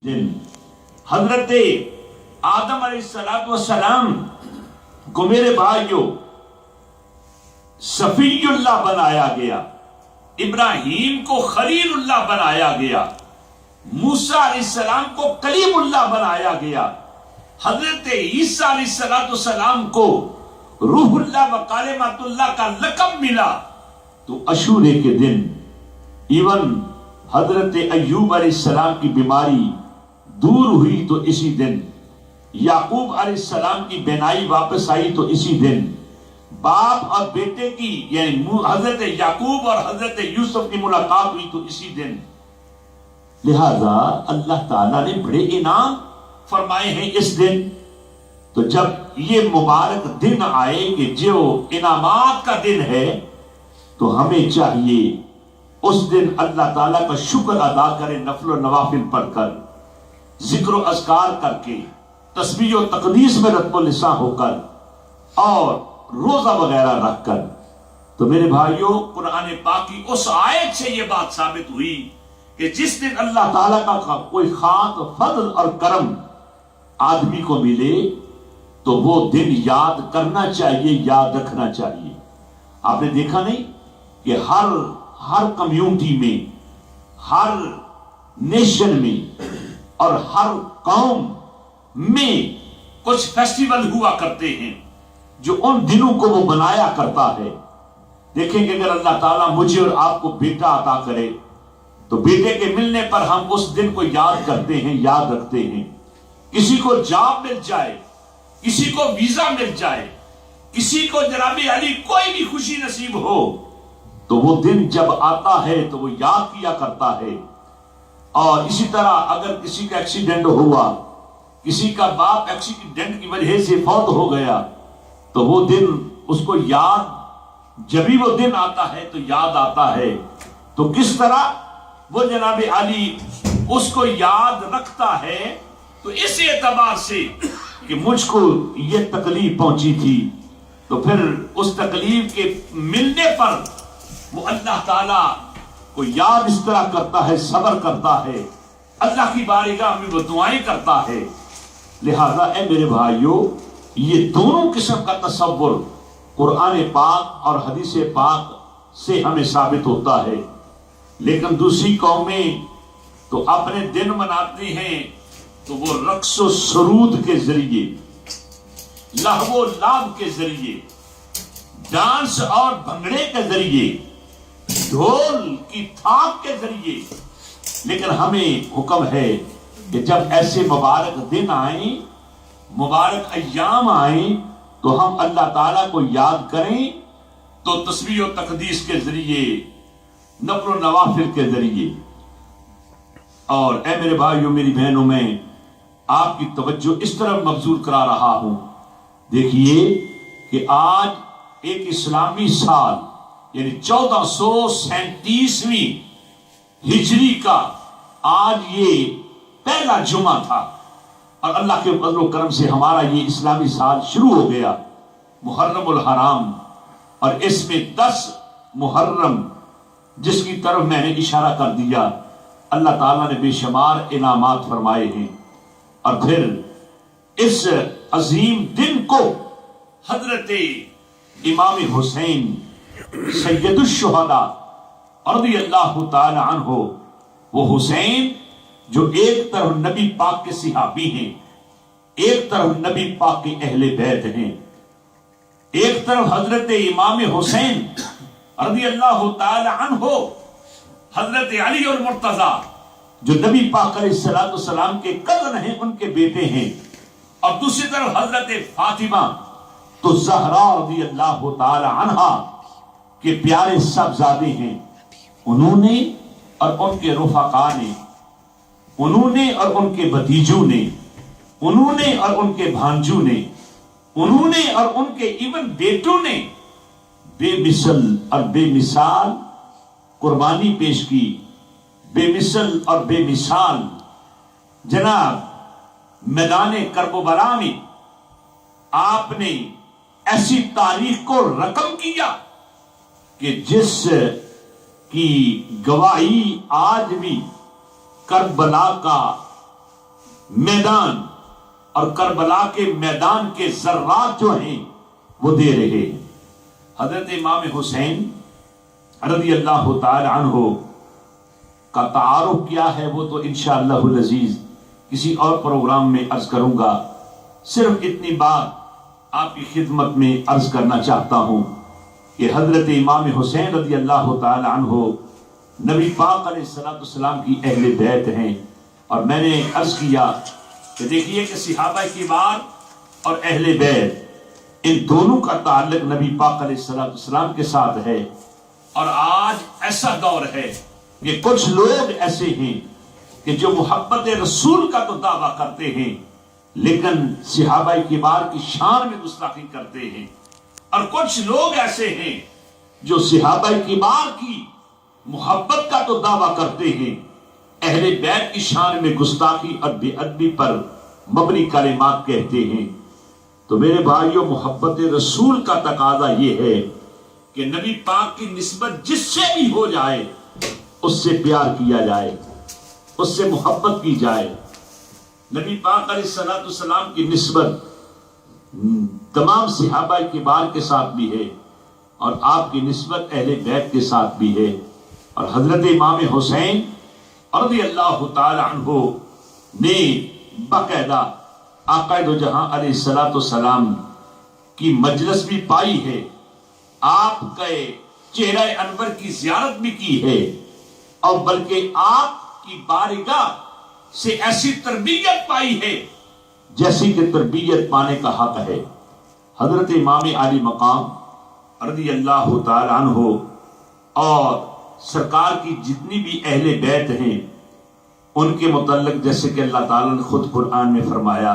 دن حضرت آدم علیہ السلام کو میرے بھائیوں صفی اللہ بنایا گیا، ابراہیم کو خلیل اللہ بنایا گیا، موسیٰ علیہ السلام کو کلیم اللہ بنایا گیا، حضرت عیسیٰ علیہ السلام کو روح اللہ و کلمۃ اللہ کا لقب ملا۔ تو عاشورے کے دن ایون حضرت ایوب علیہ السلام کی بیماری دور ہوئی تو اسی دن، یعقوب علیہ السلام کی بینائی واپس آئی تو اسی دن، باپ اور بیٹے کی یعنی حضرت یعقوب اور حضرت یوسف کی ملاقات ہوئی تو اسی دن۔ لہذا اللہ تعالیٰ نے بڑے انعام فرمائے ہیں اس دن۔ تو جب یہ مبارک دن آئے کہ جو انعامات کا دن ہے تو ہمیں چاہیے اس دن اللہ تعالیٰ کا شکر ادا کرے، نفل و نوافل پڑھ کر، ذکر و اذکار کر کے، تسبیح و تقدیس میں رتب و لساں ہو کر اور روزہ وغیرہ رکھ کر۔ تو میرے بھائیوں، قرآن پاک کی اس آیت سے یہ بات ثابت ہوئی کہ جس دن اللہ تعالیٰ کا کوئی خاص فضل اور کرم آدمی کو ملے تو وہ دن یاد کرنا چاہیے، یاد رکھنا چاہیے۔ آپ نے دیکھا نہیں کہ ہر کمیونٹی میں، ہر نیشن میں اور ہر قوم میں کچھ فیسٹیول ہوا کرتے ہیں جو ان دنوں کو وہ بنایا کرتا ہے۔ دیکھیں کہ اگر اللہ تعالیٰ مجھے اور آپ کو بیٹا عطا کرے تو بیٹے کے ملنے پر ہم اس دن کو یاد کرتے ہیں، یاد رکھتے ہیں۔ کسی کو جاب مل جائے، کسی کو ویزا مل جائے، کسی کو جناب علی کوئی بھی خوشی نصیب ہو تو وہ دن جب آتا ہے تو وہ یاد کیا کرتا ہے۔ اور اسی طرح اگر کسی کا ایکسیڈنٹ ہوا، کسی کا باپ ایکسیڈنٹ کی وجہ سے فوت ہو گیا تو وہ دن اس کو یاد، جب بھی وہ دن آتا ہے تو یاد آتا ہے۔ تو کس طرح وہ جناب علی اس کو یاد رکھتا ہے؟ تو اس اعتبار سے کہ مجھ کو یہ تکلیف پہنچی تھی تو پھر اس تکلیف کے ملنے پر وہ اللہ تعالیٰ کو یاد اس طرح کرتا ہے، صبر کرتا ہے، اللہ کی بارگاہ میں وہ دعائیں کرتا ہے۔ لہذا اے میرے بھائیوں، یہ دونوں قسم کا تصور قرآن پاک اور حدیث پاک سے ہمیں ثابت ہوتا ہے۔ لیکن دوسری قومیں تو اپنے دن مناتی ہیں تو وہ رقص و سرود کے ذریعے، لہو و لعب کے ذریعے، ڈانس اور بھنگڑے کے ذریعے، ڈھول کی تھاپ کے ذریعے۔ لیکن ہمیں حکم ہے کہ جب ایسے مبارک دن آئیں، مبارک ایام آئیں تو ہم اللہ تعالیٰ کو یاد کریں، تو تسبیح و تقدیس کے ذریعے، نفل و نوافل کے ذریعے۔ اور اے میرے بھائیوں، میری بہنوں، میں آپ کی توجہ اس طرح مبذول کرا رہا ہوں۔ دیکھیے کہ آج ایک اسلامی سال یعنی 1437ویں ہجری کا آج یہ پہلا جمعہ تھا، اور اللہ کے فضل و کرم سے ہمارا یہ اسلامی سال شروع ہو گیا، محرم الحرام۔ اور اس میں 10 محرم جس کی طرف میں نے اشارہ کر دیا، اللہ تعالیٰ نے بے شمار انعامات فرمائے ہیں۔ اور پھر اس عظیم دن کو حضرت امام حسین سید الشہداء رضی اللہ تعالی عنہ، وہ حسین جو ایک طرف نبی پاک کے صحابی ہیں، ایک طرف نبی پاک کے اہل بیت ہیں، ایک طرف حضرت امام حسین رضی اللہ تعالی عنہ حضرت علی اور مرتضیٰ جو نبی پاک علیہ السلام کے کزن ہیں، ان کے بیٹے ہیں، اور دوسری طرف حضرت فاطمہ تو زہرا رضی اللہ تعالی عنہا کے پیارے صاحبزادے ہیں۔ انہوں نے اور ان کے رفقا نے، انہوں نے اور ان کے بھتیجوں نے، انہوں نے اور ان کے بھانجوں نے، انہوں نے اور ان کے ایون بیٹوں نے بے مثل اور بے مثال قربانی پیش کی، بے مثل اور بے مثال جناب میدان کرب و بلا میں آپ نے ایسی تاریخ کو رقم کیا کہ جس کی گواہی آج بھی کربلا کا میدان اور کربلا کے میدان کے ذرات جو ہیں وہ دے رہے ہیں۔ حضرت امام حسین رضی اللہ تعالی عنہ کا تعارف کیا ہے وہ تو انشاءاللہ العزیز کسی اور پروگرام میں عرض کروں گا۔ صرف اتنی بات آپ کی خدمت میں عرض کرنا چاہتا ہوں کہ حضرت امام حسین رضی اللہ تعالی عنہ نبی پاک علیہ السلام کی اہل بیت ہیں، اور میں نے عرض کیا کہ دیکھیے کہ صحابہ کبار اور اہل بیت ان دونوں کا تعلق نبی پاک علیہ السلام کے ساتھ ہے۔ اور آج ایسا دور ہے کہ کچھ لوگ ایسے ہیں کہ جو محبت رسول کا تو دعویٰ کرتے ہیں لیکن صحابہ کبار کی شان میں گستاخی کرتے ہیں، اور کچھ لوگ ایسے ہیں جو صحابہ کبار کی محبت کا تو دعویٰ کرتے ہیں، اہل بیت کی شان میں گستاخی اور بے ادبی پر مبنی کلمات کہتے ہیں۔ تو میرے بھائیوں، محبت رسول کا تقاضا یہ ہے کہ نبی پاک کی نسبت جس سے بھی ہو جائے اس سے پیار کیا جائے، اس سے محبت کی جائے۔ نبی پاک علیہ السلام کی نسبت تمام صحابہ کبار کے ساتھ بھی ہے، اور آپ کی نسبت اہل بیت کے ساتھ بھی ہے۔ اور حضرت امام حسین رضی اللہ تعالی عنہ نے باقاعدہ آقا دو جہاں علیہ السلام کی مجلس بھی پائی ہے، آپ کے چہرہ انور کی زیارت بھی کی ہے، اور بلکہ آپ کی بارگاہ سے ایسی تربیت پائی ہے جیسی کہ تربیت پانے کا حق ہے۔ حضرت امام علی مقام رضی اللہ تعالی عنہ اور سرکار کی جتنی بھی اہل بیت ہیں ان کے متعلق جیسے کہ اللہ تعالیٰ نے خود قرآن میں فرمایا